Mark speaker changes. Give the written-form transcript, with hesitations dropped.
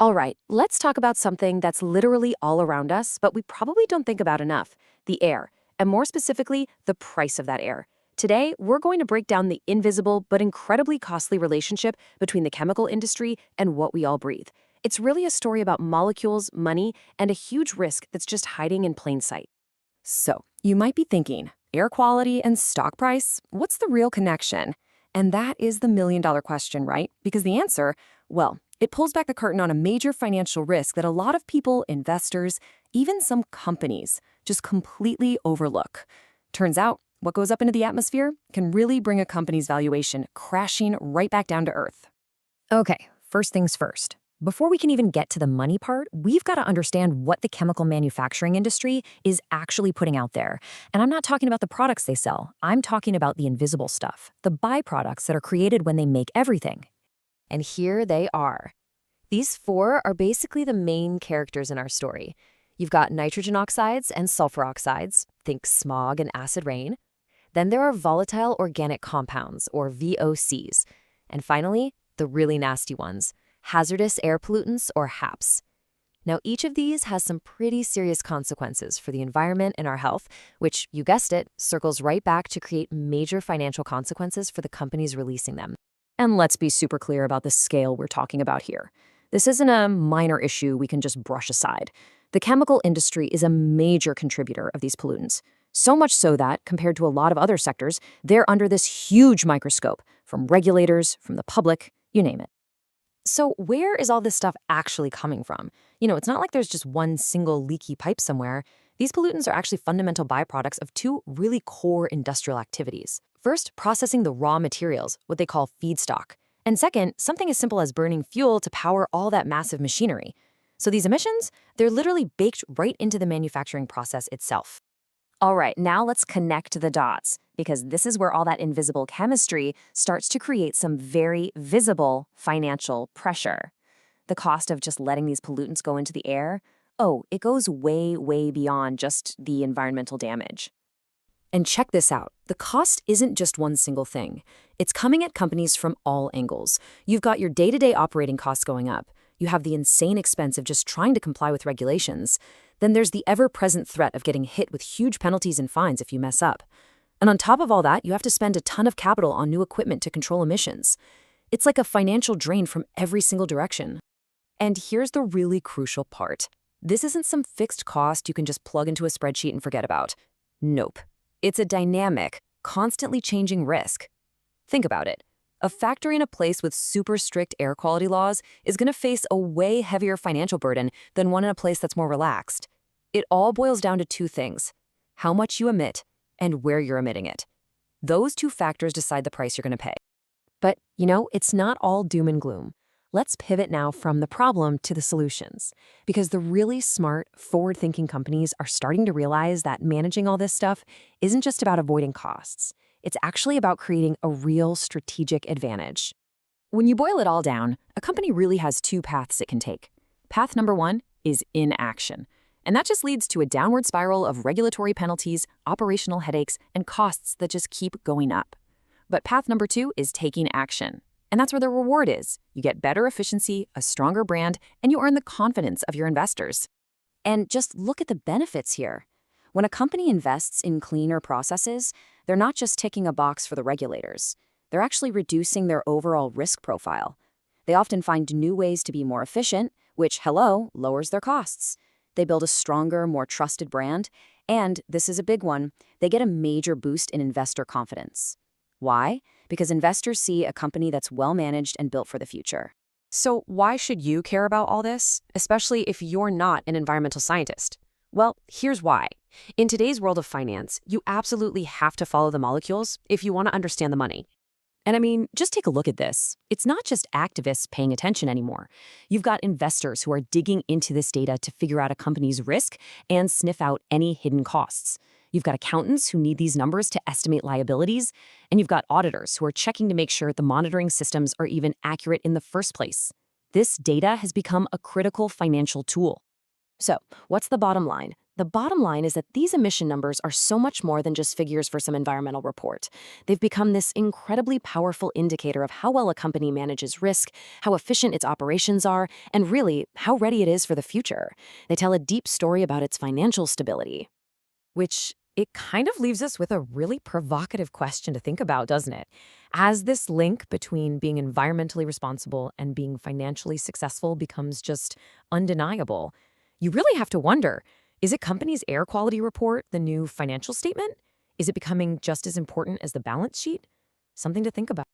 Speaker 1: All right, let's talk about something that's literally all around us, but we probably don't think about enough: the air, and more specifically, the price of that air. Today, we're going to break down the invisible but incredibly costly relationship between the chemical industry and what we all breathe. It's really a story about molecules, money, and a huge risk that's just hiding in plain sight. So, you might be thinking, air quality and stock price, what's the real connection? And that is the million-dollar question, right? Because the answer, well, it pulls back the curtain on a major financial risk that a lot of people, investors, even some companies, just completely overlook. Turns out, what goes up into the atmosphere can really bring a company's valuation crashing right back down to earth. Okay, first things first. Before we can even get to the money part, we've got to understand what the chemical manufacturing industry is actually putting out there. And I'm not talking about the products they sell. I'm talking about the invisible stuff, the byproducts that are created when they make everything. And here they are. These four are basically the main characters in our story. You've got nitrogen oxides and sulfur oxides, think smog and acid rain. Then there are volatile organic compounds, or VOCs. And finally, the really nasty ones, hazardous air pollutants, or HAPs. Now, each of these has some pretty serious consequences for the environment and our health, which, you guessed it, circles right back to create major financial consequences for the companies releasing them. And let's be super clear about the scale we're talking about here. This isn't a minor issue we can just brush aside. The chemical industry is a major contributor of these pollutants. So much so that, compared to a lot of other sectors, they're under this huge microscope, from regulators, from the public, you name it. So where is all this stuff actually coming from? It's not like there's just one single leaky pipe somewhere. These pollutants are actually fundamental byproducts of two really core industrial activities. First, processing the raw materials, what they call feedstock. And second, something as simple as burning fuel to power all that massive machinery. So these emissions, they're literally baked right into the manufacturing process itself. All right, now let's connect the dots, because this is where all that invisible chemistry starts to create some very visible financial pressure. The cost of just letting these pollutants go into the air, it goes way, way beyond just the environmental damage. And check this out. The cost isn't just one single thing. It's coming at companies from all angles. You've got your day-to-day operating costs going up. You have the insane expense of just trying to comply with regulations. Then there's the ever-present threat of getting hit with huge penalties and fines if you mess up. And on top of all that, you have to spend a ton of capital on new equipment to control emissions. It's like a financial drain from every single direction. And here's the really crucial part. This isn't some fixed cost you can just plug into a spreadsheet and forget about. Nope. It's a dynamic, constantly changing risk. Think about it. A factory in a place with super strict air quality laws is going to face a way heavier financial burden than one in a place that's more relaxed. It all boils down to two things: how much you emit and where you're emitting it. Those two factors decide the price you're going to pay. But, it's not all doom and gloom. Let's pivot now from the problem to the solutions, because the really smart, forward-thinking companies are starting to realize that managing all this stuff isn't just about avoiding costs. It's actually about creating a real strategic advantage. When you boil it all down, a company really has two paths it can take. Path number one is inaction. And that just leads to a downward spiral of regulatory penalties, operational headaches, and costs that just keep going up. But path number two is taking action. And that's where the reward is. You get better efficiency, a stronger brand, and you earn the confidence of your investors. And just look at the benefits here. When a company invests in cleaner processes, they're not just ticking a box for the regulators. They're actually reducing their overall risk profile. They often find new ways to be more efficient, which, lowers their costs. They build a stronger, more trusted brand, and, this is a big one, they get a major boost in investor confidence. Why? Because investors see a company that's well-managed and built for the future. So why should you care about all this, especially if you're not an environmental scientist? Well, here's why. In today's world of finance, you absolutely have to follow the molecules if you want to understand the money. And just take a look at this. It's not just activists paying attention anymore. You've got investors who are digging into this data to figure out a company's risk and sniff out any hidden costs. You've got accountants who need these numbers to estimate liabilities, and you've got auditors who are checking to make sure the monitoring systems are even accurate in the first place. This data has become a critical financial tool. So, what's the bottom line? The bottom line is that these emission numbers are so much more than just figures for some environmental report. They've become this incredibly powerful indicator of how well a company manages risk, how efficient its operations are, and really, how ready it is for the future. They tell a deep story about its financial stability. Which it kind of leaves us with a really provocative question to think about, doesn't it? As this link between being environmentally responsible and being financially successful becomes just undeniable, you really have to wonder, is a company's air quality report the new financial statement? Is it becoming just as important as the balance sheet? Something to think about.